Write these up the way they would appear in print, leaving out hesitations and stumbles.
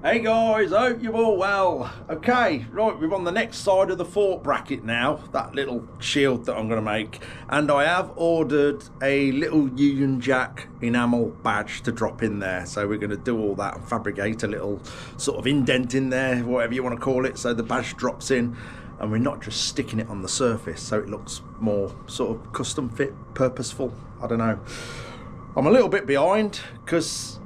Hey guys, hope you're all well. Okay, right, we're on the next side of the fort bracket now, that little shield that I'm going to make, and I have ordered a little Union Jack enamel badge to drop in there. So we're going to do all that and fabricate a little sort of indent in there, whatever you want to call it, so the badge drops in and we're not just sticking it on the surface, so it looks more sort of custom fit, purposeful. I don't know. I'm a little bit behind because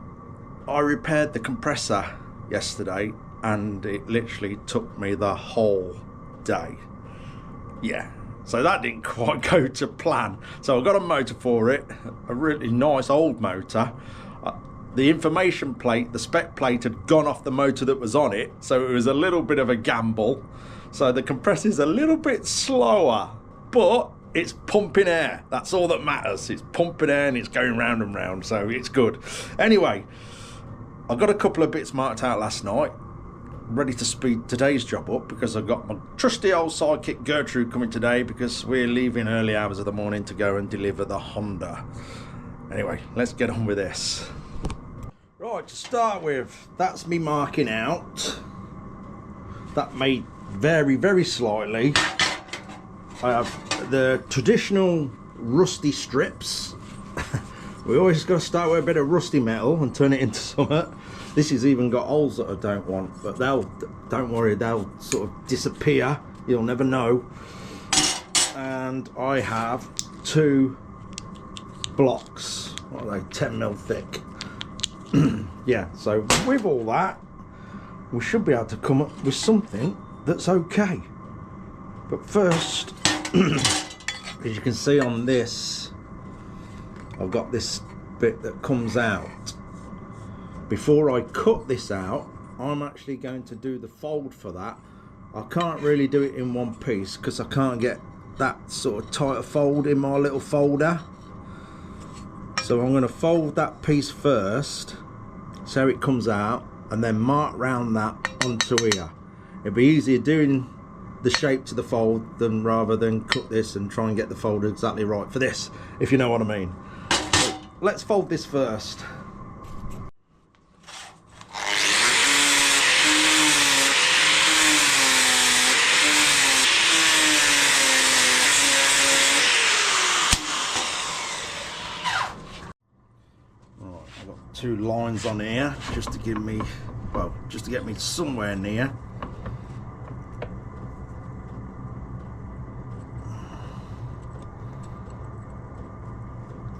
I repaired the compressor yesterday and it literally took me the whole day. Yeah, so that didn't quite go to plan. So I got a motor for it, a really nice old motor. The information plate, the spec plate, had gone off the motor that was on it, so it was a little bit of a gamble. So the compressor's a little bit slower, but it's pumping air. That's all that matters. It's pumping air and it's going round and round, so it's good. Anyway, I got a couple of bits marked out last night, ready to speed today's job up, because I've got my trusty old sidekick Gertrude coming today, because we're leaving early hours of the morning to go and deliver the Honda. Anyway, let's get on with this. Right, to start with, that's me marking out. That may vary very slightly. I have the traditional rusty strips. We always got to start with a bit of rusty metal and turn it into something. This has even got holes that I don't want, but don't worry, they'll sort of disappear. You'll never know. And I have two blocks, what are they, 10mm thick. Yeah, so with all that, we should be able to come up with something that's okay. But first, as you can see on this, I've got this bit that comes out. Before I cut this out, I'm actually going to do the fold for that. I can't really do it in one piece because I can't get that sort of tighter fold in my little folder. So I'm going to fold that piece first, so it comes out, and then mark round that onto here. It'd be easier doing the shape to the fold than rather than cut this and try and get the fold exactly right for this, if you know what I mean. So let's fold this first. Right, I've got two lines on here just to give me, well, just to get me somewhere near.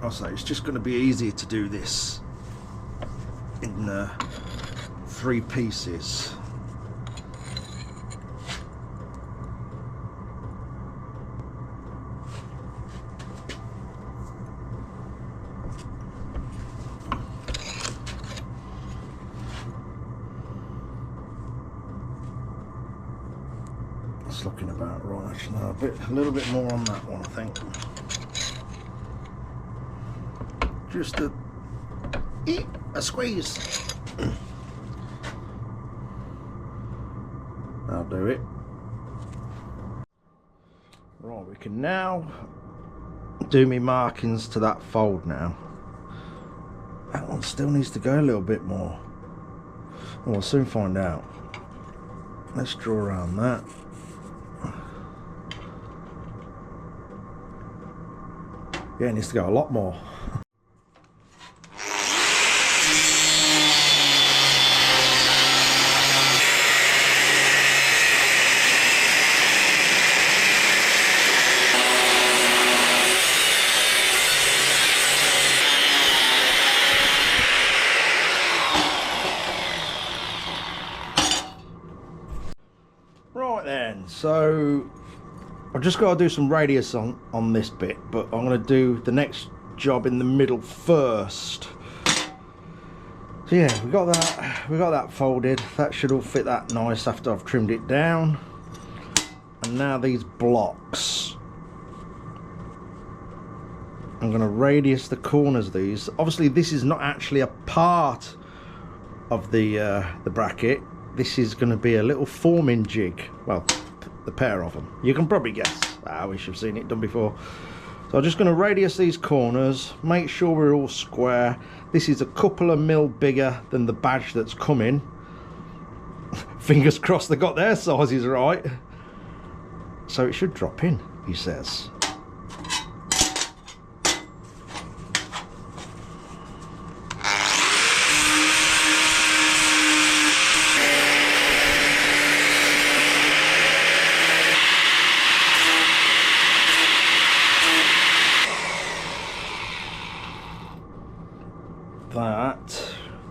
I'll say it's just going to be easier to do this in 3 pieces. It's looking about right. Actually, no, a little bit more on that one, I think. Just a squeeze. That'll do it. Right, we can now do me markings to that fold now. That one still needs to go a little bit more. Oh, we'll soon find out. Let's draw around that. Yeah, it needs to go a lot more. Right then, so I've just got to do some radius on this bit, but I'm going to do the next job in the middle first. So yeah, we got that folded. That should all fit that nice after I've trimmed it down. And now these blocks, I'm going to radius the corners of these. Obviously this is not actually a part of the bracket. This is going to be a little forming jig. Well, the pair of them. You can probably guess. I wish you've seen it done before. So I'm just going to radius these corners, make sure we're all square. This is a couple of mil bigger than the badge that's coming. Fingers crossed they got their sizes right. So it should drop in, he says.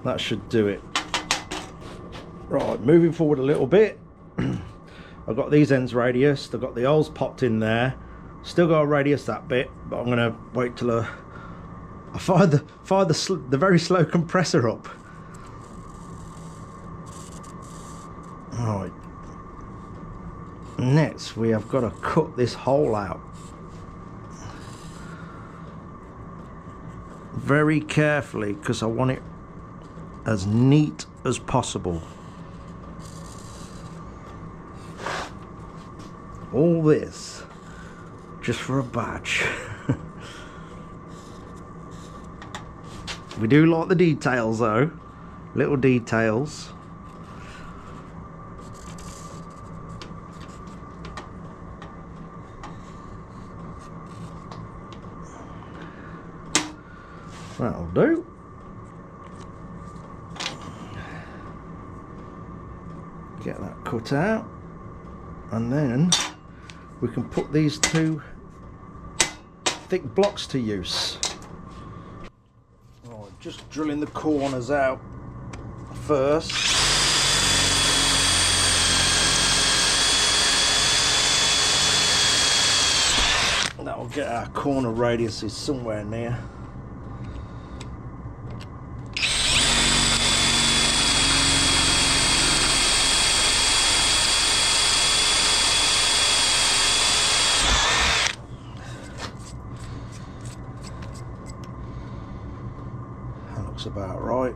That should do it. Right, moving forward a little bit. I've got these ends radiused, I've got the holes popped in there, still got to radius that bit, but I'm gonna wait till I fire the very slow compressor up. Right, next we have got to cut this hole out very carefully because I want it as neat as possible. All this just for a badge. We do like the details though, little details. That'll do. Get that cut out, and then we can put these two thick blocks to use. Right, just drilling the corners out first. That will get our corner radiuses somewhere near. About right,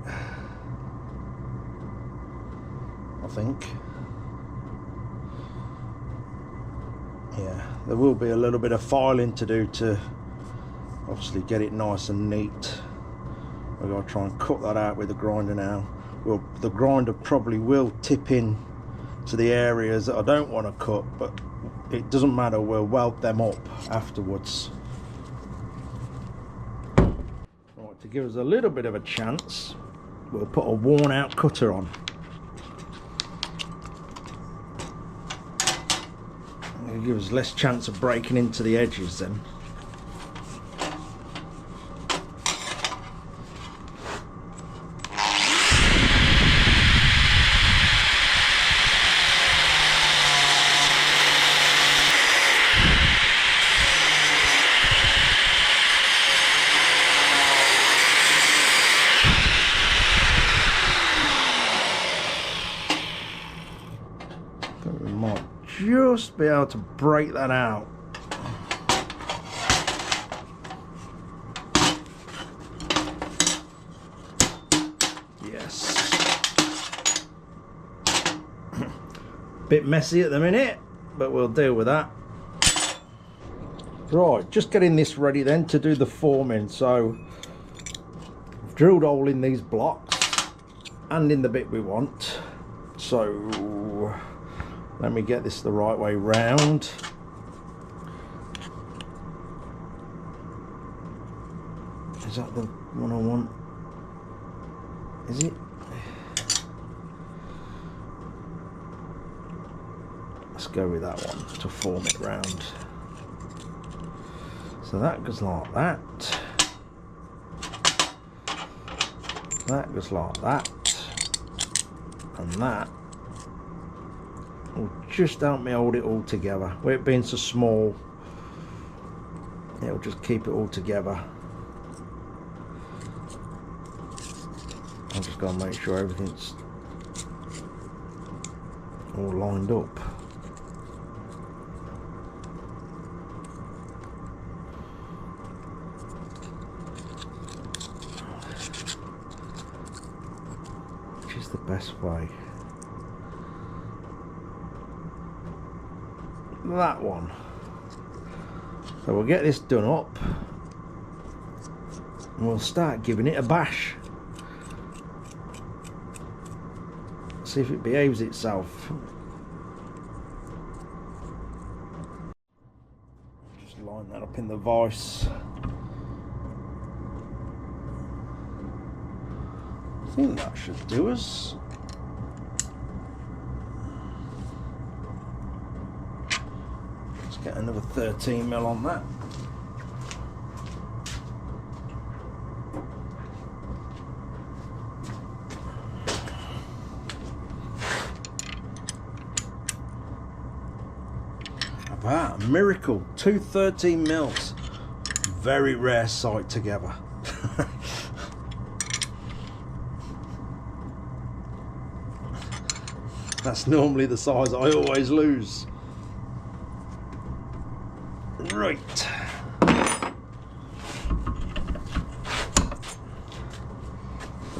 I think. Yeah, there will be a little bit of filing to do to obviously get it nice and neat. I've got to try and cut that out with the grinder now. Well, the grinder probably will tip in to the areas that I don't want to cut, but it doesn't matter, we'll weld them up afterwards. To give us a little bit of a chance, we'll put a worn out cutter on. It'll give us less chance of breaking into the edges then. We might just be able to break that out. Yes. Bit messy at the minute, but we'll deal with that. Right, just getting this ready then to do the forming. So I've drilled a hole in these blocks and in the bit we want. So let me get this the right way round. Is that the one I want? Is it? Let's go with that one to form it round. So that goes like that. That goes like that. And that will just help me hold it all together. With it being so small, it'll just keep it all together. I'm just going to make sure everything's all lined up. Which is the best way? That one. So we'll get this done up and we'll start giving it a bash. See if it behaves itself. Just line that up in the vise. I think that should do us. Let's get another 13mm on that. Wow, miracle, 2 13mm. Very rare sight together. That's normally the size I always lose. Right.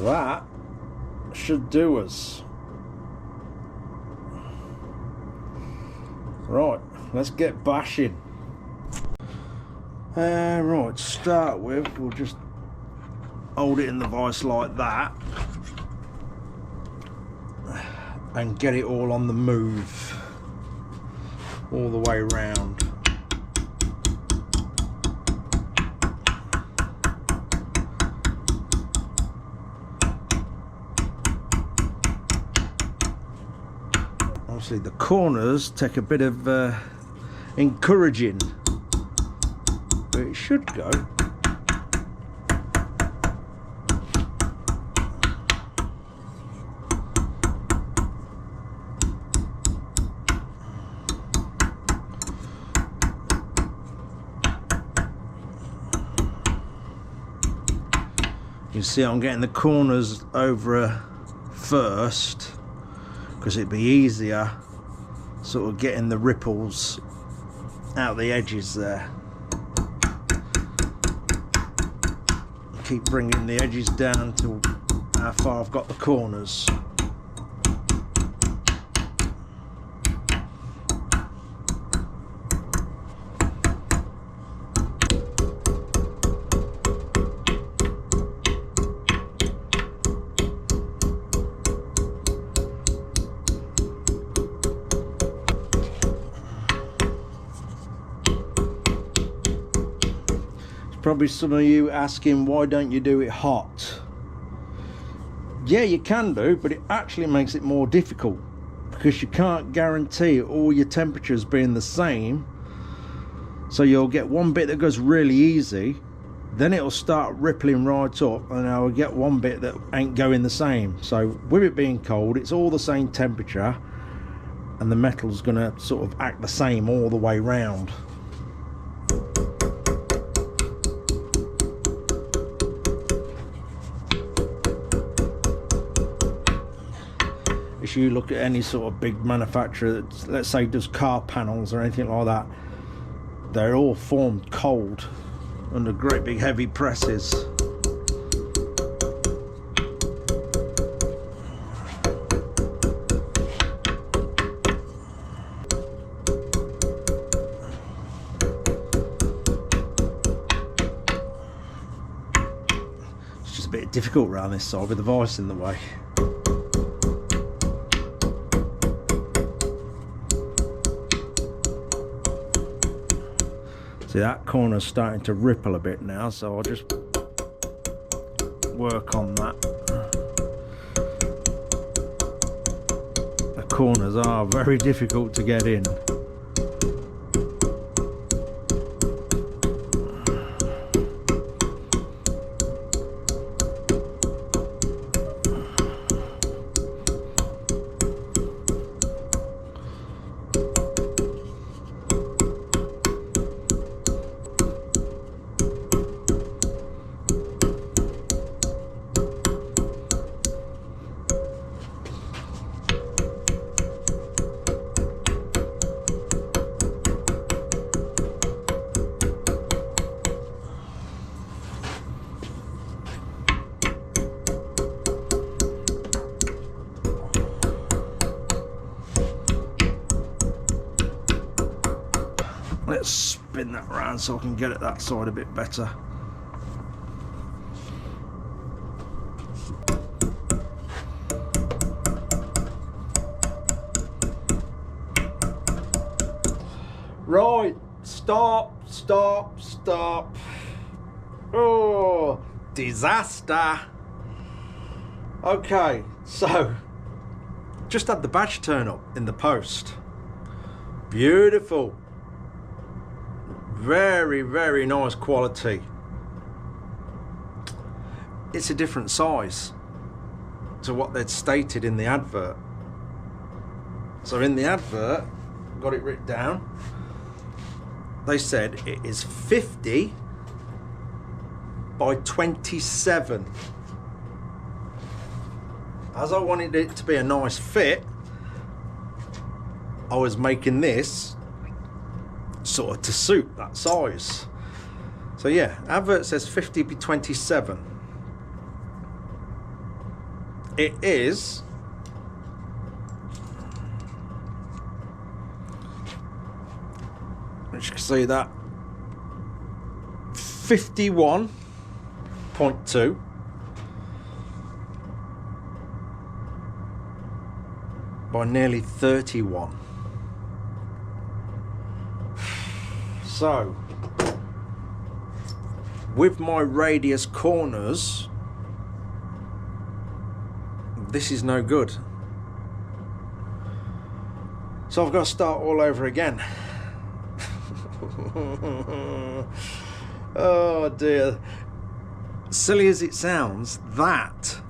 That should do us. Right. Let's get bashing. Right, to start with, we'll just hold it in the vise like that and get it all on the move all the way around. Obviously the corners take a bit of encouraging, but it should go. You see I'm getting the corners over first because it'd be easier sort of getting the ripples out the edges there. Keep bringing the edges down to how far I've got the corners. Probably some of you asking, why don't you do it hot? Yeah, you can do, but it actually makes it more difficult because you can't guarantee all your temperatures being the same. So you'll get one bit that goes really easy, then it'll start rippling right up, and I'll get one bit that ain't going the same. So with it being cold, it's all the same temperature and the metal's gonna sort of act the same all the way round. If you look at any sort of big manufacturer that, let's say, does car panels or anything like that, they're all formed cold under great big heavy presses. It's just a bit difficult around this side with the vise in the way. See, that corner's starting to ripple a bit now, so I'll just work on that. The corners are very difficult to get in. Let's spin that round so I can get at that side a bit better. Right, stop. Oh, disaster. Okay, so just had the badge turn up in the post. Beautiful. Very, very nice quality. It's a different size to what they'd stated in the advert. So in the advert, got it written down, they said it is 50 by 27. As I wanted it to be a nice fit, I was making this sort of to suit that size. So yeah, advert says 50 by 27. It is you can see that 51.2 by nearly 31. So with my radius corners, this is no good. So I've got to start all over again. Oh dear. Silly as it sounds, that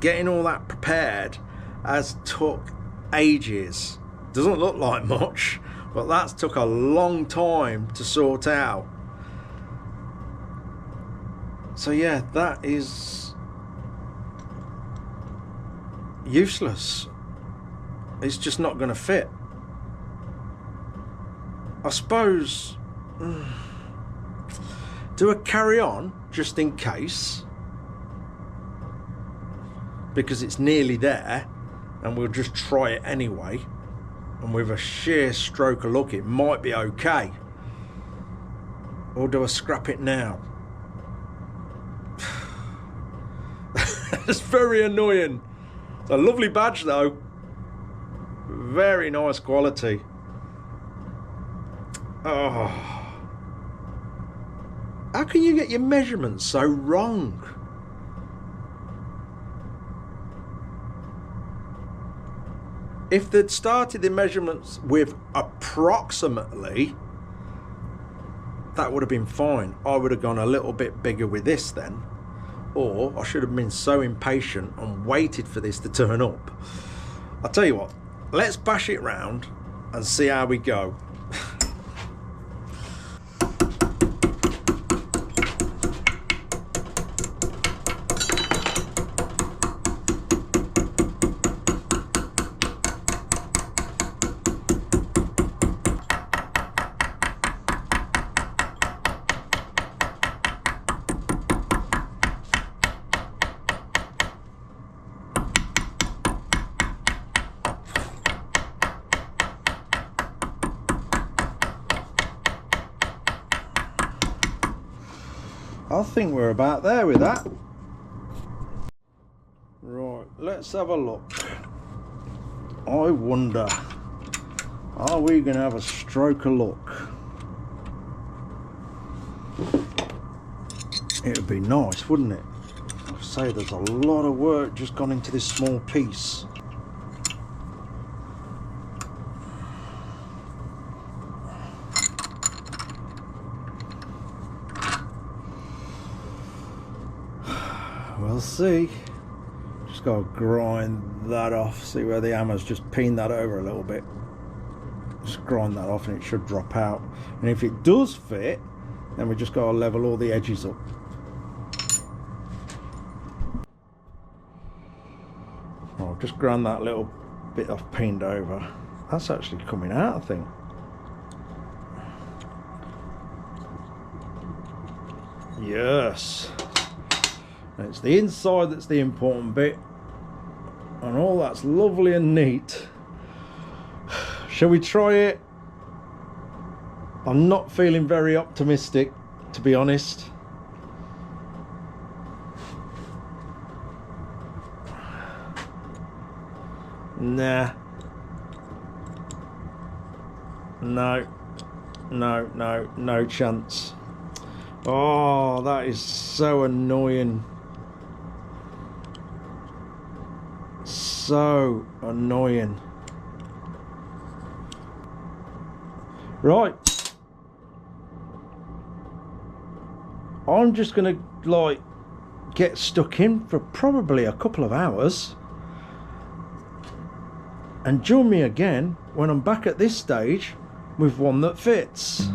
getting all that prepared has took ages. Doesn't look like much, but that's took a long time to sort out. So yeah, that is useless. It's just not going to fit. I suppose do a carry on just in case, because it's nearly there and we'll just try it anyway, and with a sheer stroke of luck it might be okay. Or do I scrap it now? It's very annoying. It's a lovely badge though, very nice quality. Oh, how can you get your measurements so wrong? If they'd started the measurements with approximately, that would have been fine. I would have gone a little bit bigger with this then, or I should have been so impatient and waited for this to turn up. I'll tell you what, let's bash it round and see how we go. I think we're about there with that. Right, let's have a look. I wonder, are we going to have a stroke of luck? It would be nice, wouldn't it? I say there's a lot of work just gone into this small piece. We'll see. Just got to grind that off. See where the hammer's just peened that over a little bit. Just grind that off and it should drop out. And if it does fit, then we just got to level all the edges up. I'll just grind that little bit off, peened over. That's actually coming out, I think. Yes. And it's the inside that's the important bit, and all that's lovely and neat. Shall we try it? I'm not feeling very optimistic, to be honest. Nah. No, No chance. Oh, that is so annoying. So annoying. Right. I'm just gonna like get stuck in for probably a couple of hours, and join me again when I'm back at this stage with one that fits.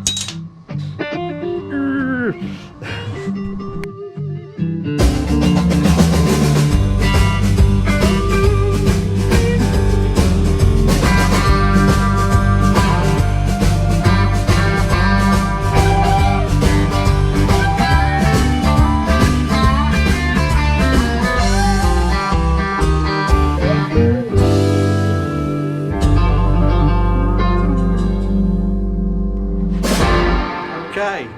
Okay.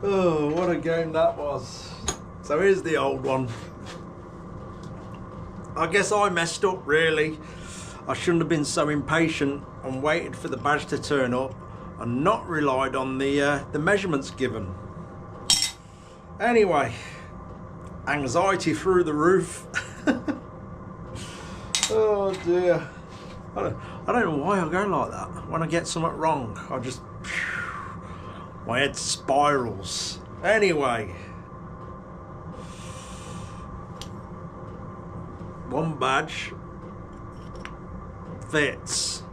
Oh, what a game that was. So here's the old one. I guess I messed up really. I shouldn't have been so impatient and waited for the badge to turn up and not relied on the measurements given. Anyway, anxiety through the roof. Oh dear. I don't know why I go like that. When I get something wrong, I just... my head spirals. Anyway. One badge fits.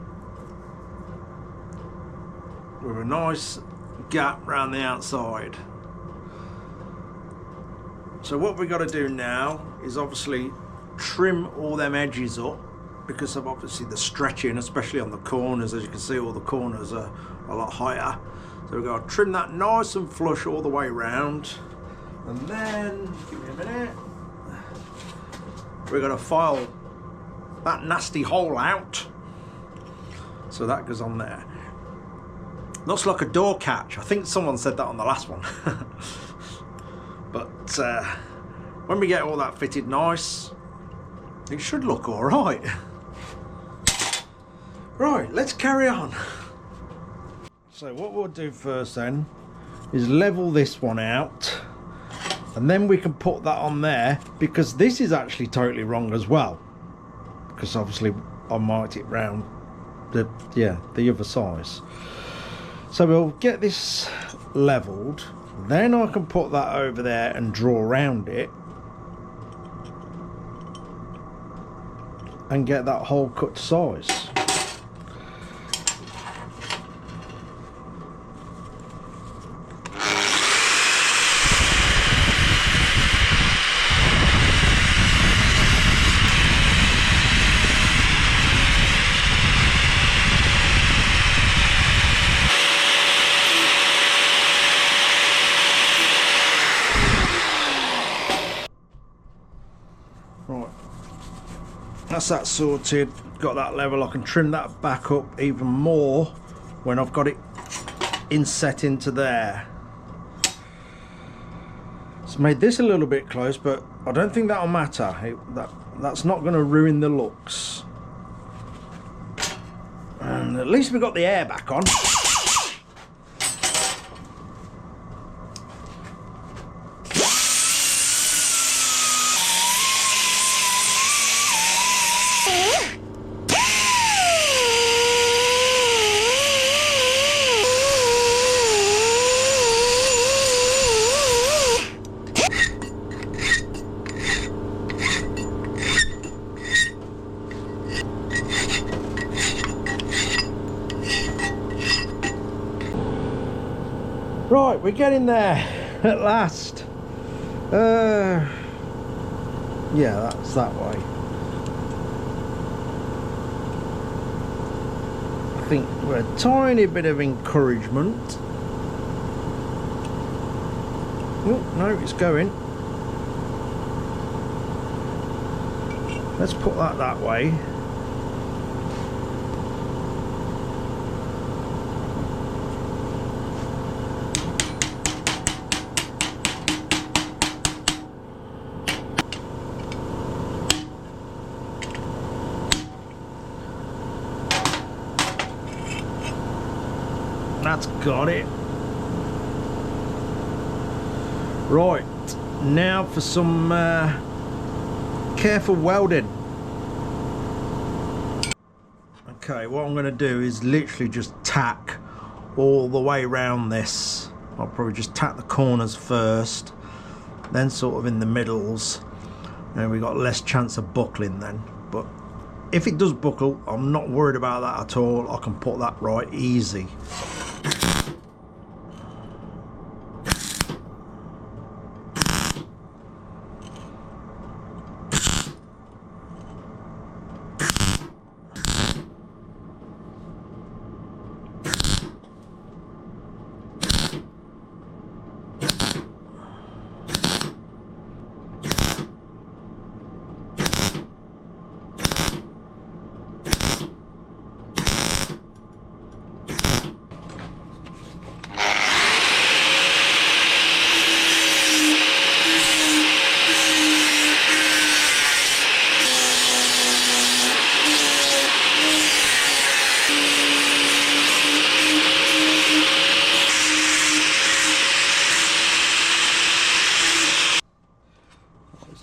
With a nice gap around the outside. So what we've got to do now is obviously trim all them edges up, because of obviously the stretching, especially on the corners. As you can see, all the corners are a lot higher, so we've got to trim that nice and flush all the way around, and then give me a minute, we're going to file that nasty hole out, so that goes on there. Looks like a door catch. I think someone said that on the last one. But when we get all that fitted nice, it should look all right. Right, let's carry on. So what we'll do first then is level this one out, and then we can put that on there, because this is actually totally wrong as well, because obviously I marked it round the other size. So we'll get this leveled, then I can put that over there and draw around it and get that hole cut to size. Right, that's that sorted, got that level. I can trim that back up even more when I've got it inset into there. It's made this a little bit close, but I don't think that'll matter. That's not going to ruin the looks. And at least we've got the air back on. Right, we're getting there at last. Yeah, that's that way. I think we're a tiny bit of encouragement. Oh, no, it's going. Let's put that way. That's got it. Right, now for some careful welding. Okay, what I'm going to do is literally just tack all the way around this. I'll probably just tack the corners first, then sort of in the middles, and we got less chance of buckling then. But if it does buckle, I'm not worried about that at all. I can put that right easy.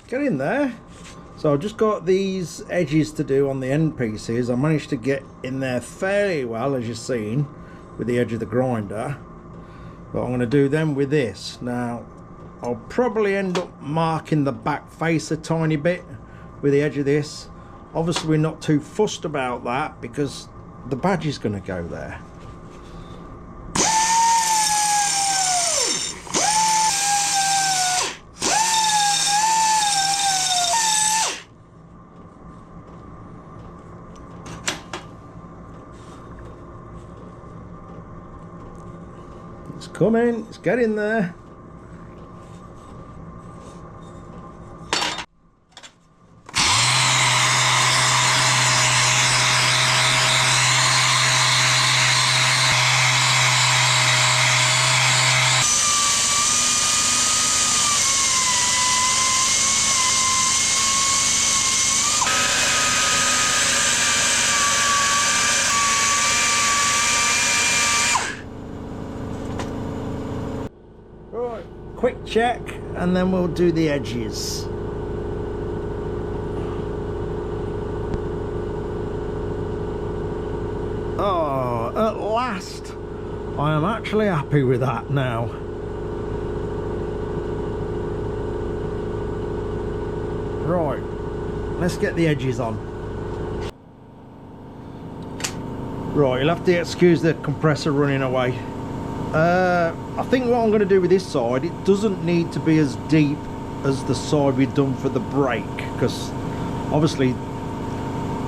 Get in there. So I've just got these edges to do on the end pieces. I managed to get in there fairly well, as you've seen, with the edge of the grinder. But I'm going to do them with this. Now, I'll probably end up marking the back face a tiny bit with the edge of this. Obviously, we're not too fussed about that because the badge is going to go there. It's coming, it's getting there. Right, quick check and then we'll do the edges. Oh, at last I am actually happy with that now. Right, let's get the edges on. Right, you'll have to excuse the compressor running away. I think what I'm going to do with this side, it doesn't need to be as deep as the side we've done for the brake, because obviously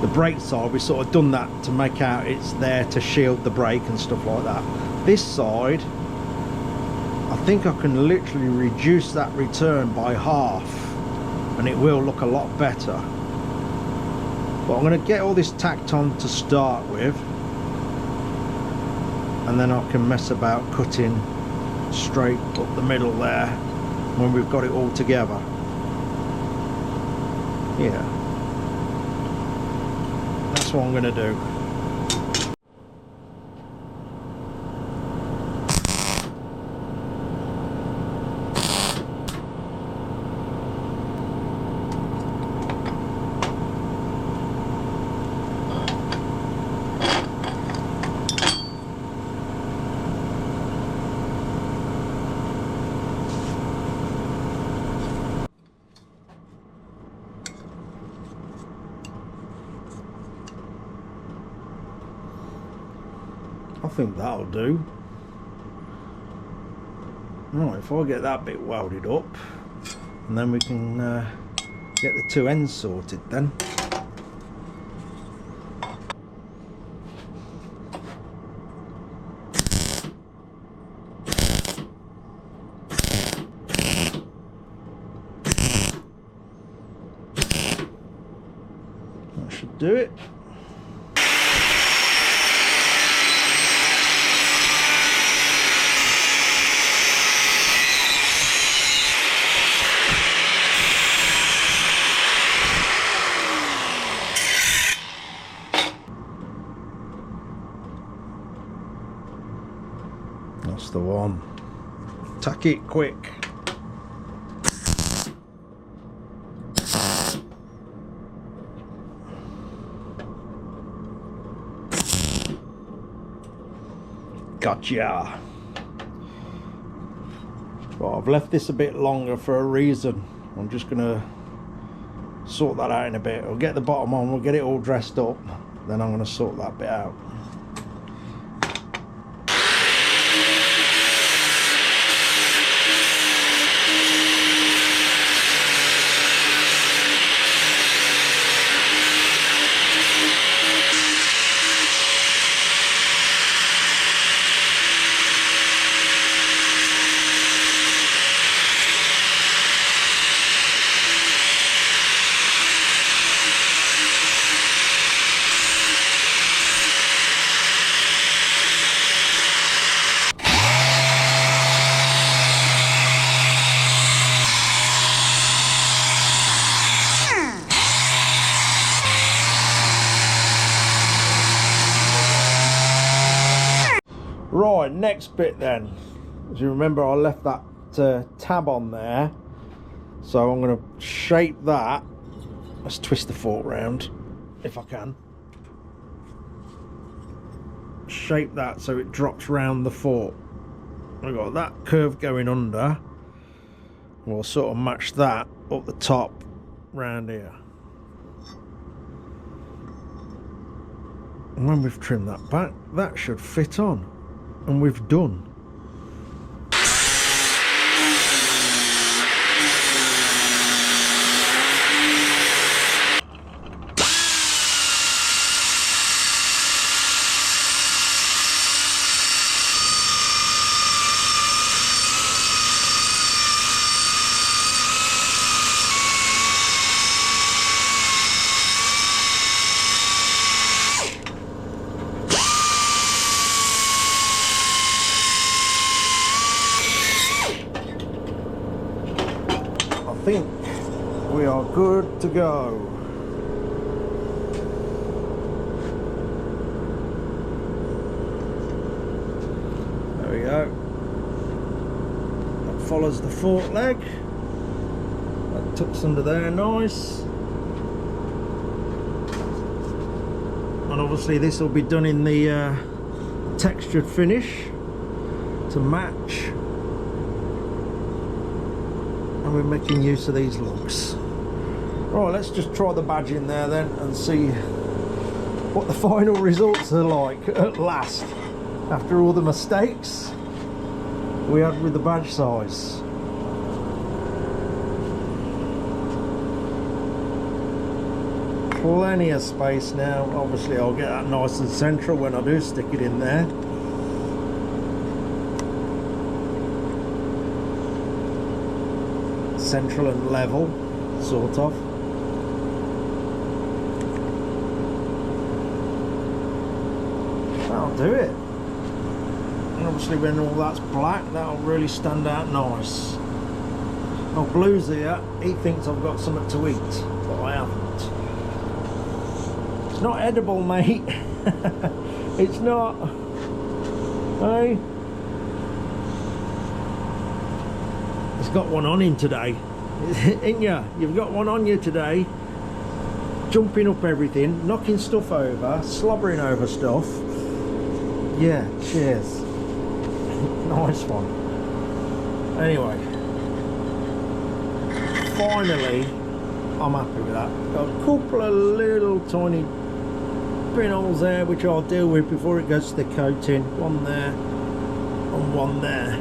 the brake side we've sort of done that to make out it's there to shield the brake and stuff like that. This side, I think I can literally reduce that return by half and it will look a lot better. But I'm going to get all this tacked on to start with, and then I can mess about cutting straight up the middle there when we've got it all together. Yeah, that's what I'm going to do. I think that'll do. Right, if I get that bit welded up, and then we can get the two ends sorted then. That should do it. the one. Tack it quick. Gotcha. Well, I've left this a bit longer for a reason. I'm just gonna sort that out in a bit. We'll get the bottom on, we'll get it all dressed up, then I'm gonna sort that bit out. Right, next bit then. As you remember, I left that tab on there, so I'm going to shape that. Let's twist the fork round if I can. Shape that so it drops round the fork. I've got that curve going under. We'll sort of match that up the top round here. And when we've trimmed that back, that should fit on. And we've done. I think we are good to go. There we go. That follows the fork leg. That tucks under there nice. And obviously this will be done in the textured finish to match. And we're making use of these lugs. Right, let's just try the badge in there then and see what the final results are like at last, after all the mistakes we had with the badge size. Plenty of space now. Obviously I'll get that nice and central when I do stick it in there. Central and level, sort of. That'll do it. And obviously when all that's black, that'll really stand out nice. Oh, Blue's here, he thinks I've got something to eat, but I haven't. It's not edible, mate. It's not. Hey? He's got one on him today, ain't ya? You've got one on you today. Jumping up everything, knocking stuff over, slobbering over stuff. Yeah, cheers. Nice one. Anyway, finally, I'm happy with that. Got a couple of little tiny pinholes there, which I'll deal with before it goes to the coating. One there, and one there.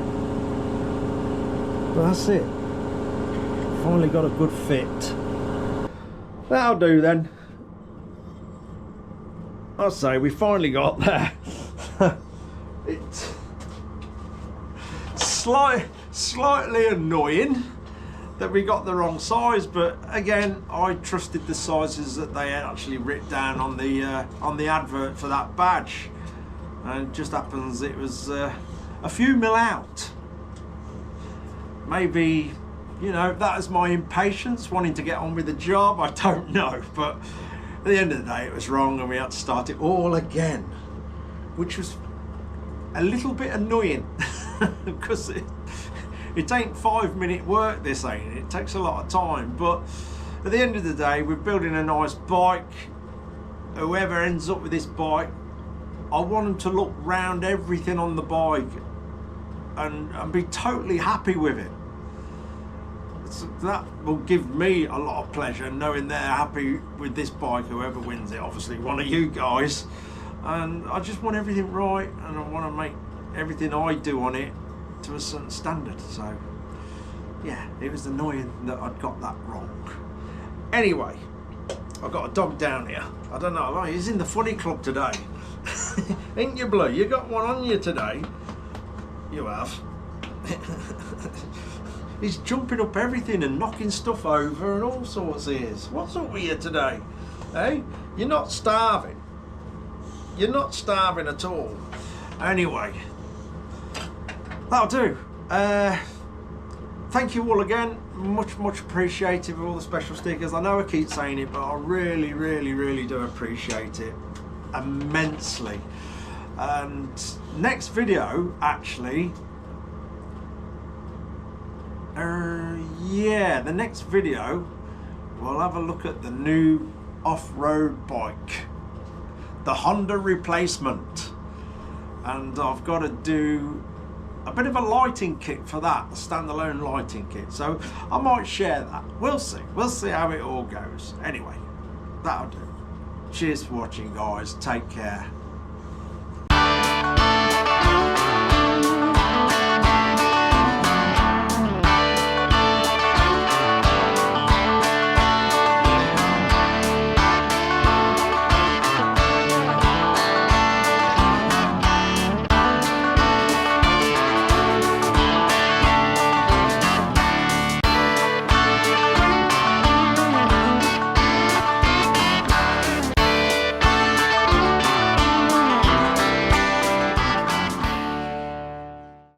But that's it. Finally got a good fit. That'll do then. I'll say we finally got there. It's slightly annoying that we got the wrong size, but again, I trusted the sizes that they actually written down on the advert for that badge, and it just happens it was a few mil out. Maybe, you know, that is my impatience, wanting to get on with the job, I don't know, but at the end of the day it was wrong and we had to start it all again, which was a little bit annoying. because it ain't 5-minute work, this ain't. It takes a lot of time, but at the end of the day, we're building a nice bike. Whoever ends up with this bike, I want them to look round everything on the bike and be totally happy with it. So that will give me a lot of pleasure knowing they're happy with this bike, whoever wins it, obviously one of you guys. And I just want everything right, and I want to make everything I do on it to a certain standard. So yeah, it was annoying that I'd got that wrong. Anyway, I've got a dog down here. I don't know, he's in the funny club today. Ain't you, Blue? You got one on you today. You have. He's jumping up everything and knocking stuff over and all sorts of ears. What's up with you today? Hey, you're not starving. You're not starving at all. Anyway, that'll do. Thank you all again. Much appreciated for all the special stickers. I know I keep saying it, but I really do appreciate it immensely. And next video, actually, yeah, the next video we'll have a look at the new off-road bike, the Honda replacement, and I've got to do a bit of a lighting kit for that, a standalone lighting kit, so I might share that. We'll see how it all goes. Anyway, that'll do. Cheers for watching, guys. Take care.